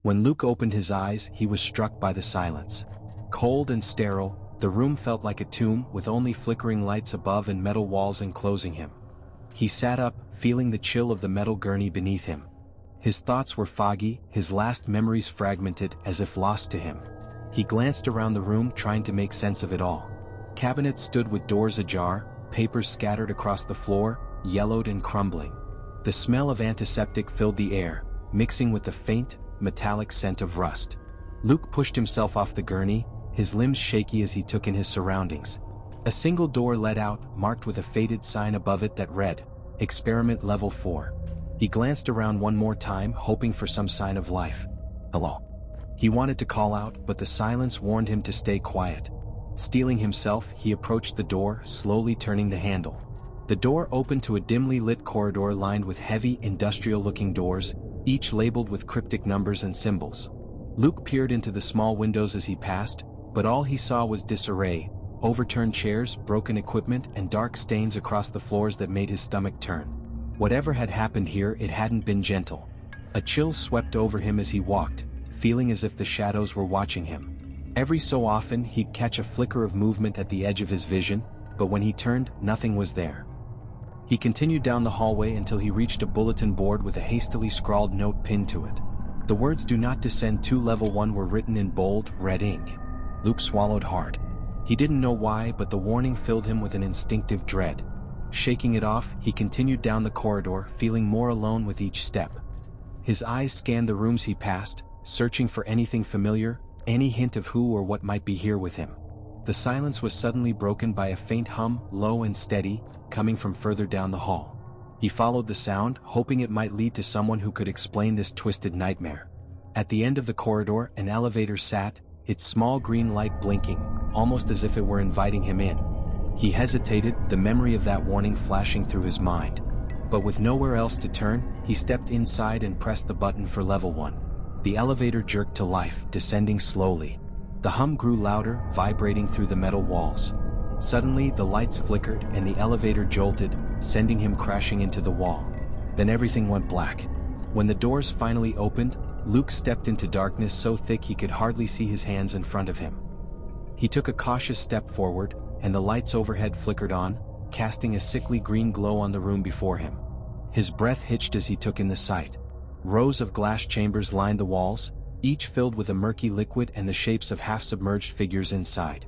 When Luke opened his eyes, he was struck by the silence. Cold and sterile, the room felt like a tomb with only flickering lights above and metal walls enclosing him. He sat up, feeling the chill of the metal gurney beneath him. His thoughts were foggy, his last memories fragmented as if lost to him. He glanced around the room trying to make sense of it all. Cabinets stood with doors ajar, papers scattered across the floor, yellowed and crumbling. The smell of antiseptic filled the air, mixing with the faint, metallic scent of rust. Luke pushed himself off the gurney, his limbs shaky as he took in his surroundings. A single door led out, marked with a faded sign above it that read, "Experiment Level 4. He glanced around one more time, hoping for some sign of life. "Hello." He wanted to call out, but the silence warned him to stay quiet. Steeling himself, he approached the door, slowly turning the handle. The door opened to a dimly lit corridor lined with heavy, industrial-looking doors, each labeled with cryptic numbers and symbols. Luke peered into the small windows as he passed, but all he saw was disarray, overturned chairs, broken equipment, and dark stains across the floors that made his stomach turn. Whatever had happened here, it hadn't been gentle. A chill swept over him as he walked, feeling as if the shadows were watching him. Every so often he'd catch a flicker of movement at the edge of his vision, but when he turned, nothing was there. He continued down the hallway until he reached a bulletin board with a hastily scrawled note pinned to it. The words "Do not descend to level 1" were written in bold, red ink. Luke swallowed hard. He didn't know why, but the warning filled him with an instinctive dread. Shaking it off, he continued down the corridor, feeling more alone with each step. His eyes scanned the rooms he passed, searching for anything familiar, any hint of who or what might be here with him. The silence was suddenly broken by a faint hum, low and steady, coming from further down the hall. He followed the sound, hoping it might lead to someone who could explain this twisted nightmare. At the end of the corridor, an elevator sat, its small green light blinking, almost as if it were inviting him in. He hesitated, the memory of that warning flashing through his mind. But with nowhere else to turn, he stepped inside and pressed the button for level 1. The elevator jerked to life, descending slowly. The hum grew louder, vibrating through the metal walls. Suddenly, the lights flickered and the elevator jolted, sending him crashing into the wall. Then everything went black. When the doors finally opened, Luke stepped into darkness so thick he could hardly see his hands in front of him. He took a cautious step forward, and the lights overhead flickered on, casting a sickly green glow on the room before him. His breath hitched as he took in the sight. Rows of glass chambers lined the walls, each filled with a murky liquid and the shapes of half-submerged figures inside.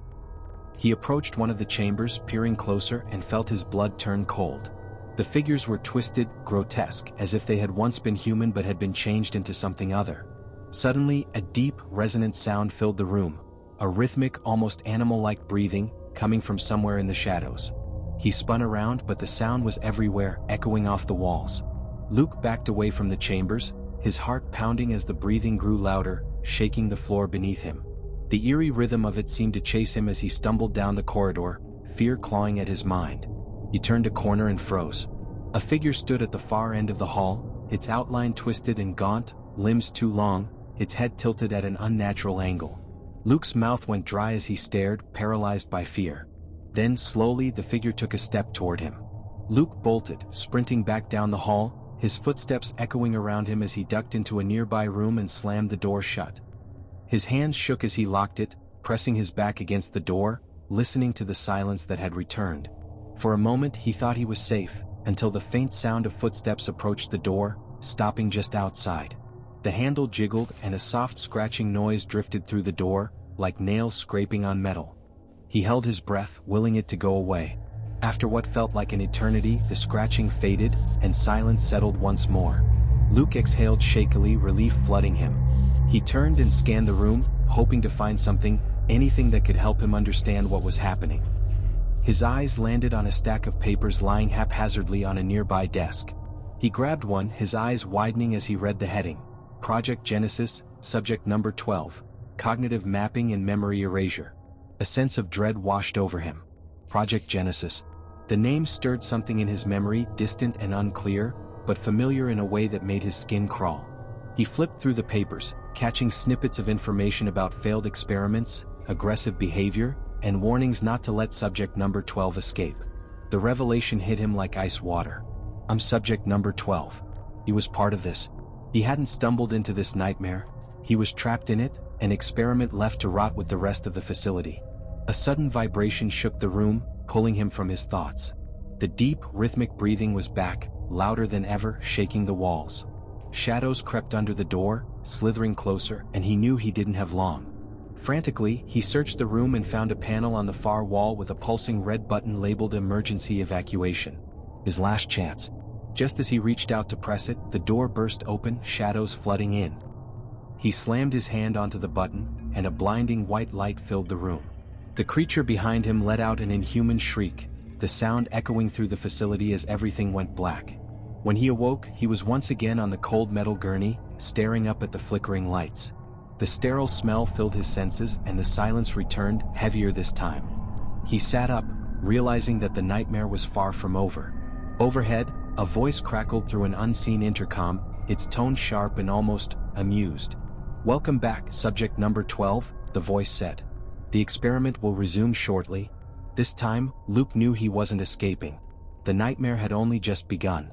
He approached one of the chambers, peering closer, and felt his blood turn cold. The figures were twisted, grotesque, as if they had once been human but had been changed into something other. Suddenly, a deep, resonant sound filled the room, a rhythmic, almost animal-like breathing, coming from somewhere in the shadows. He spun around, but the sound was everywhere, echoing off the walls. Luke backed away from the chambers, his heart pounding as the breathing grew louder, shaking the floor beneath him. The eerie rhythm of it seemed to chase him as he stumbled down the corridor, fear clawing at his mind. He turned a corner and froze. A figure stood at the far end of the hall, its outline twisted and gaunt, limbs too long, its head tilted at an unnatural angle. Luke's mouth went dry as he stared, paralyzed by fear. Then slowly the figure took a step toward him. Luke bolted, sprinting back down the hall, his footsteps echoing around him as he ducked into a nearby room and slammed the door shut. His hands shook as he locked it, pressing his back against the door, listening to the silence that had returned. For a moment he thought he was safe, until the faint sound of footsteps approached the door, stopping just outside. The handle jiggled and a soft scratching noise drifted through the door, like nails scraping on metal. He held his breath, willing it to go away. After what felt like an eternity, the scratching faded, and silence settled once more. Luke exhaled shakily, relief flooding him. He turned and scanned the room, hoping to find something, anything that could help him understand what was happening. His eyes landed on a stack of papers lying haphazardly on a nearby desk. He grabbed one, his eyes widening as he read the heading. Project Genesis, Subject Number 12. Cognitive Mapping and Memory Erasure. A sense of dread washed over him. Project Genesis. The name stirred something in his memory, distant and unclear, but familiar in a way that made his skin crawl. He flipped through the papers, catching snippets of information about failed experiments, aggressive behavior, and warnings not to let Subject Number 12 escape. The revelation hit him like ice water. I'm Subject Number 12. He was part of this. He hadn't stumbled into this nightmare. He was trapped in it, an experiment left to rot with the rest of the facility. A sudden vibration shook the room, pulling him from his thoughts. The deep, rhythmic breathing was back, louder than ever, shaking the walls. Shadows crept under the door, slithering closer, and he knew he didn't have long. Frantically, he searched the room and found a panel on the far wall with a pulsing red button labeled Emergency Evacuation. His last chance. Just as he reached out to press it, the door burst open, shadows flooding in. He slammed his hand onto the button, and a blinding white light filled the room. The creature behind him let out an inhuman shriek, the sound echoing through the facility as everything went black. When he awoke, he was once again on the cold metal gurney, staring up at the flickering lights. The sterile smell filled his senses and the silence returned, heavier this time. He sat up, realizing that the nightmare was far from over. Overhead, a voice crackled through an unseen intercom, its tone sharp and almost amused. "Welcome back, subject number 12, the voice said. The experiment will resume shortly. This time, Luke knew he wasn't escaping. The nightmare had only just begun.